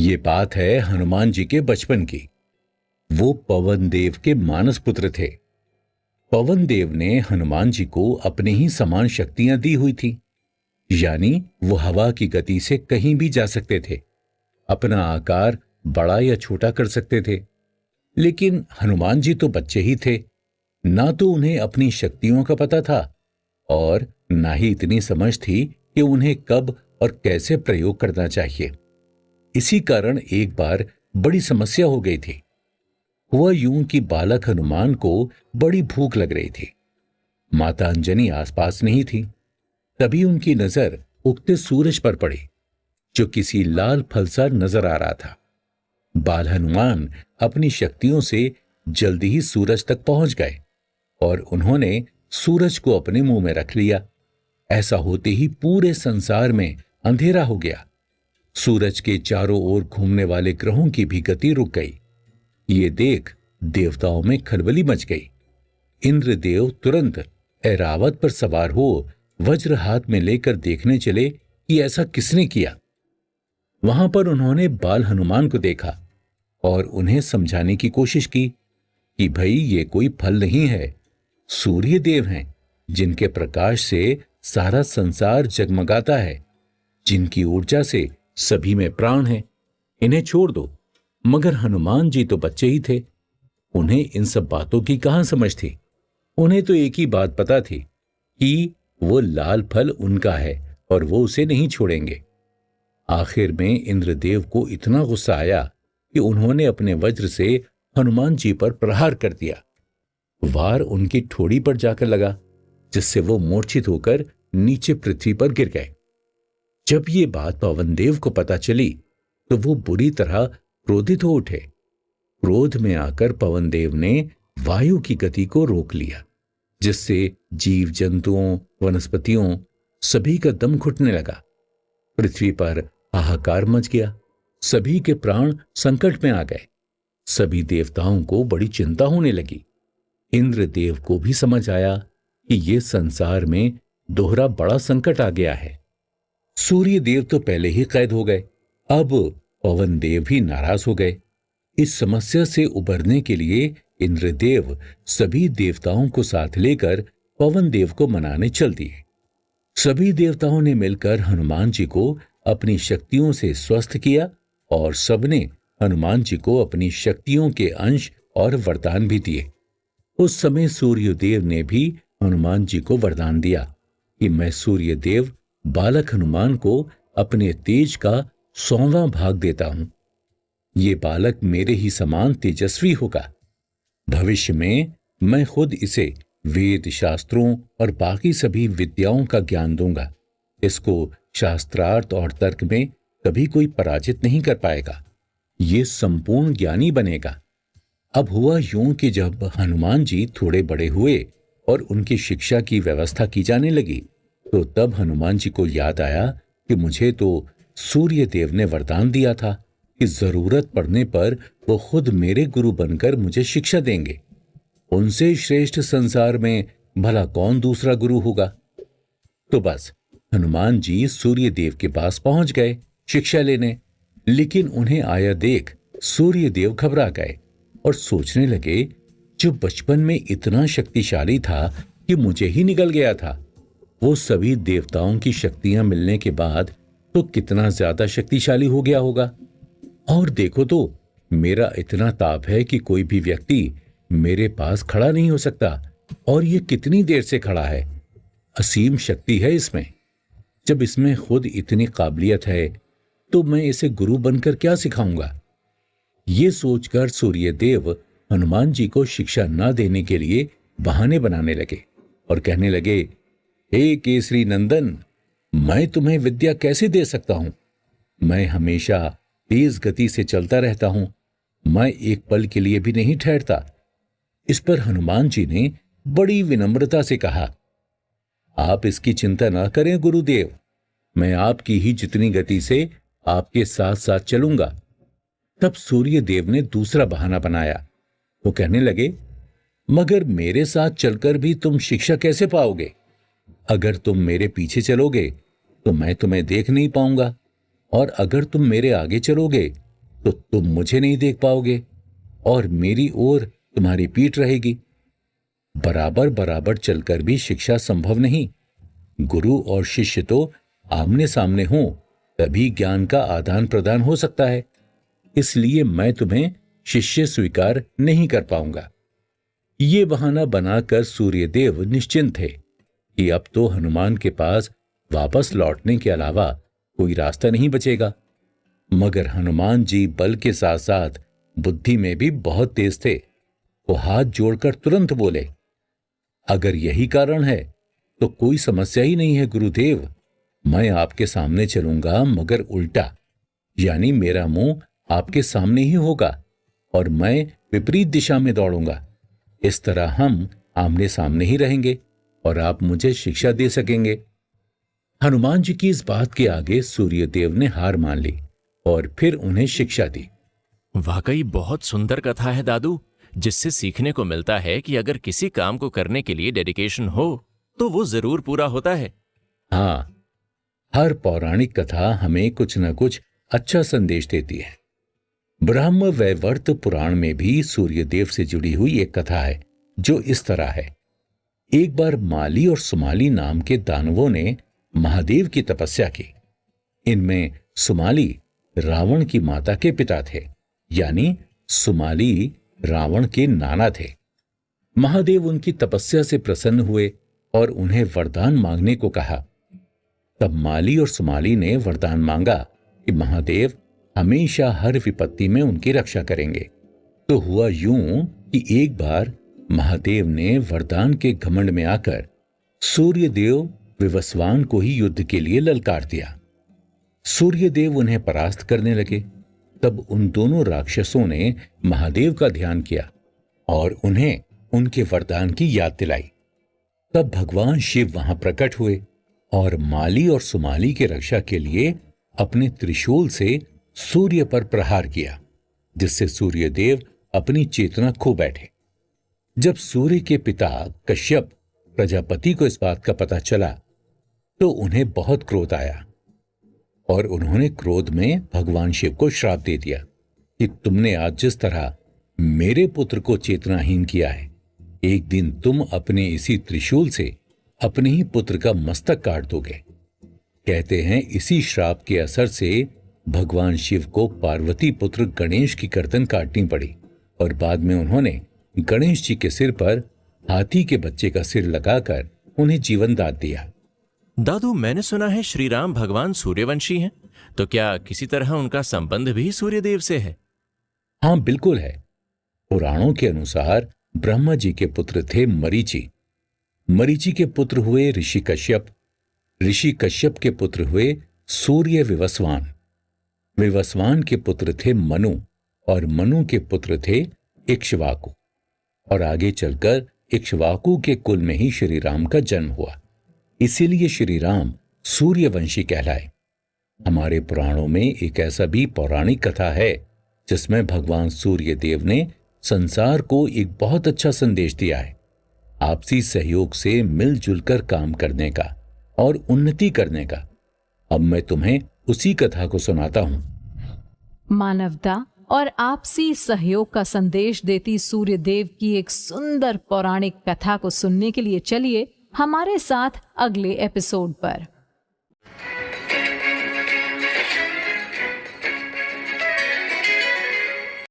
ये बात है हनुमान जी के बचपन की। वो पवन देव के मानस पुत्र थे। पवन देव ने हनुमान जी को अपने ही समान शक्तियां दी हुई थी, यानी वो हवा की गति से कहीं भी जा सकते थे, अपना आकार बड़ा या छोटा कर सकते थे। लेकिन हनुमान जी तो बच्चे ही थे, ना तो उन्हें अपनी शक्तियों का पता था और ना ही इतनी समझ थी कि उन्हें कब और कैसे प्रयोग करना चाहिए। इसी कारण एक बार बड़ी समस्या हो गई थी। हुआ यूं कि बालक हनुमान को बड़ी भूख लग रही थी। माता अंजनी आसपास नहीं थी। तभी उनकी नजर उगते सूरज पर पड़ी, जो किसी लाल फल सा नजर आ रहा था। बाल हनुमान अपनी शक्तियों से जल्दी ही सूरज तक पहुंच गए और उन्होंने सूरज को अपने मुंह में रख लिया। ऐसा होते ही पूरे संसार में अंधेरा हो गया। सूरज के चारों ओर घूमने वाले ग्रहों की भी गति रुक गई। ये देख देवताओं में खलबली मच गई। इंद्रदेव तुरंत ऐरावत पर सवार हो वज्र हाथ में लेकर देखने चले कि ऐसा किसने किया। वहां पर उन्होंने बाल हनुमान को देखा और उन्हें समझाने की कोशिश की कि भाई ये कोई फल नहीं है, सूर्य देव हैं, जिनके प्रकाश से सारा संसार जगमगाता है, जिनकी ऊर्जा से सभी में प्राण है। इन्हें छोड़ दो। मगर हनुमान जी तो बच्चे ही थे। उन्हें इन सब बातों की कहां समझ थी। उन्हें तो एक ही बात पता थी कि वो लाल फल उनका है और वो उसे नहीं छोड़ेंगे। आखिर में इंद्रदेव को इतना गुस्सा आया कि उन्होंने अपने वज्र से हनुमान जी पर प्रहार कर दिया। वार उनकी ठोड़ी पर जाकर लगा, जिससे वो मूर्छित होकर नीचे पृथ्वी पर गिर गए। जब ये बात पवन देव को पता चली तो वो बुरी तरह क्रोधित हो उठे। क्रोध में आकर पवन देव ने वायु की गति को रोक लिया, जिससे जीव जंतुओं वनस्पतियों सभी का दम घुटने लगा। पृथ्वी पर हाहाकार मच गया। सभी के प्राण संकट में आ गए। सभी देवताओं को बड़ी चिंता होने लगी। इंद्रदेव को भी समझ आया कि ये संसार में दोहरा बड़ा संकट आ गया है। सूर्य देव तो पहले ही कैद हो गए, अब पवन देव भी नाराज हो गए। इस समस्या से उबरने के लिए इंद्रदेव सभी देवताओं को साथ लेकर पवन देव को मनाने चल दिए। सभी देवताओं ने मिलकर हनुमान जी को अपनी शक्तियों से स्वस्थ किया और सबने हनुमान जी को अपनी शक्तियों के अंश और वरदान भी दिए। उस समय सूर्यदेव ने भी हनुमान जी को वरदान दिया कि मैं सूर्यदेव बालक हनुमान को अपने तेज का 100वां भाग देता हूं। ये बालक मेरे ही समान तेजस्वी होगा। भविष्य में मैं खुद इसे वेद शास्त्रों और बाकी सभी विद्याओं का ज्ञान दूंगा। इसको शास्त्रार्थ और तर्क में कभी कोई पराजित नहीं कर पाएगा। ये संपूर्ण ज्ञानी बनेगा। अब हुआ यूं कि जब हनुमान जी थोड़े बड़े हुए और उनकी शिक्षा की व्यवस्था की जाने लगी, तो तब हनुमान जी को याद आया कि मुझे तो सूर्य देव ने वरदान दिया था कि जरूरत पड़ने पर वो खुद मेरे गुरु बनकर मुझे शिक्षा देंगे। उनसे श्रेष्ठ संसार में भला कौन दूसरा गुरु होगा। तो बस हनुमान जी सूर्य देव के पास पहुंच गए शिक्षा लेने। लेकिन उन्हें आया देख सूर्य देव घबरा गए और सोचने लगे, जो बचपन में इतना शक्तिशाली था कि मुझे ही निगल गया था, वो सभी देवताओं की शक्तियां मिलने के बाद तो कितना ज्यादा शक्तिशाली हो गया होगा। और देखो तो मेरा इतना ताप है कि कोई भी व्यक्ति मेरे पास खड़ा नहीं हो सकता, और ये कितनी देर से खड़ा है। असीम शक्ति है इसमें। जब इसमें खुद इतनी काबिलियत है तो मैं इसे गुरु बनकर क्या सिखाऊंगा। ये सोचकर सूर्यदेव हनुमान जी को शिक्षा न देने के लिए बहाने बनाने लगे और कहने लगे, हे केसरी नंदन, मैं तुम्हें विद्या कैसे दे सकता हूं। मैं हमेशा तेज गति से चलता रहता हूं। मैं एक पल के लिए भी नहीं ठहरता। इस पर हनुमान जी ने बड़ी विनम्रता से कहा, आप इसकी चिंता ना करें गुरुदेव, मैं आपकी ही जितनी गति से आपके साथ साथ चलूंगा। तब सूर्य देव ने दूसरा बहाना बनाया। वो कहने लगे, मगर मेरे साथ चलकर भी तुम शिक्षा कैसे पाओगे। अगर तुम मेरे पीछे चलोगे तो मैं तुम्हें देख नहीं पाऊंगा, और अगर तुम मेरे आगे चलोगे तो तुम मुझे नहीं देख पाओगे और मेरी ओर तुम्हारी पीठ रहेगी। बराबर बराबर चलकर भी शिक्षा संभव नहीं। गुरु और शिष्य तो आमने सामने हों तभी ज्ञान का आदान प्रदान हो सकता है। इसलिए मैं तुम्हें शिष्य स्वीकार नहीं कर पाऊंगा। ये बहाना बनाकर सूर्यदेव निश्चिंत थे कि अब तो हनुमान के पास वापस लौटने के अलावा कोई रास्ता नहीं बचेगा। मगर हनुमान जी बल के साथ साथ बुद्धि में भी बहुत तेज थे। वो हाथ जोड़कर तुरंत बोले, अगर यही कारण है तो कोई समस्या ही नहीं है गुरुदेव। मैं आपके सामने चलूंगा मगर उल्टा, यानी मेरा मुंह आपके सामने ही होगा और मैं विपरीत दिशा में दौड़ूंगा। इस तरह हम आमने सामने ही रहेंगे और आप मुझे शिक्षा दे सकेंगे। हनुमान जी की इस बात के आगे सूर्यदेव ने हार मान ली और फिर उन्हें शिक्षा दी। वाकई बहुत सुंदर कथा है दादू, जिससे सीखने को मिलता है कि अगर किसी काम को करने के लिए डेडिकेशन हो तो वो जरूर पूरा होता है। हाँ, हर पौराणिक कथा हमें कुछ न कुछ अच्छा संदेश देती है। ब्रह्म वैवर्त पुराण में भी सूर्यदेव से जुड़ी हुई एक कथा है जो इस तरह है। एक बार माली और सुमाली नाम के दानवों ने महादेव की तपस्या की। इनमें सुमाली रावण की माता के पिता थे, यानी सुमाली रावण के नाना थे। महादेव उनकी तपस्या से प्रसन्न हुए और उन्हें वरदान मांगने को कहा। तब माली और सुमाली ने वरदान मांगा कि महादेव हमेशा हर विपत्ति में उनकी रक्षा करेंगे। तो हुआ यूं कि एक बार महादेव ने वरदान के घमंड में आकर सूर्यदेव विवस्वान को ही युद्ध के लिए ललकार दिया। सूर्यदेव उन्हें परास्त करने लगे। तब उन दोनों राक्षसों ने महादेव का ध्यान किया और उन्हें उनके वरदान की याद दिलाई। तब भगवान शिव वहां प्रकट हुए और माली और सुमाली की रक्षा के लिए अपने त्रिशूल से सूर्य पर प्रहार किया, जिससे सूर्यदेव अपनी चेतना खो बैठे। जब सूर्य के पिता कश्यप प्रजापति को इस बात का पता चला तो उन्हें बहुत क्रोध आया और उन्होंने क्रोध में भगवान शिव को श्राप दे दिया कि तुमने आज जिस तरह मेरे पुत्र को चेतनाहीन किया है, एक दिन तुम अपने इसी त्रिशूल से अपने ही पुत्र का मस्तक काट दोगे। कहते हैं इसी श्राप के असर से भगवान शिव को पार्वती पुत्र गणेश की गर्दन काटनी पड़ी और बाद में उन्होंने गणेश जी के सिर पर हाथी के बच्चे का सिर लगाकर उन्हें जीवन दान दिया। दादू, मैंने सुना है श्री राम भगवान सूर्यवंशी हैं, तो क्या किसी तरह उनका संबंध भी सूर्यदेव से है? हाँ, बिल्कुल है। पुराणों के अनुसार ब्रह्मा जी के पुत्र थे मरीचि। मरीचि के पुत्र हुए ऋषि कश्यप। ऋषि कश्यप के पुत्र हुए सूर्य विवस्वान। विवस्वान के पुत्र थे मनु और मनु के पुत्र थे इक्ष्वाकु। और आगे चलकर इक्ष्वाकु के कुल में ही श्री राम का जन्म हुआ। इसीलिए श्री राम सूर्यवंशी कहलाए। हमारे पुराणों में एक ऐसा भी पौराणिक कथा है जिसमें भगवान सूर्यदेव ने संसार को एक बहुत अच्छा संदेश दिया है, आपसी सहयोग से मिलजुल कर काम करने का और उन्नति करने का। अब मैं तुम्हें उसी कथा को सुनाता हूं। मानवता और आपसी सहयोग का संदेश देती सूर्यदेव की एक सुंदर पौराणिक कथा को सुनने के लिए चलिए हमारे साथ अगले एपिसोड पर।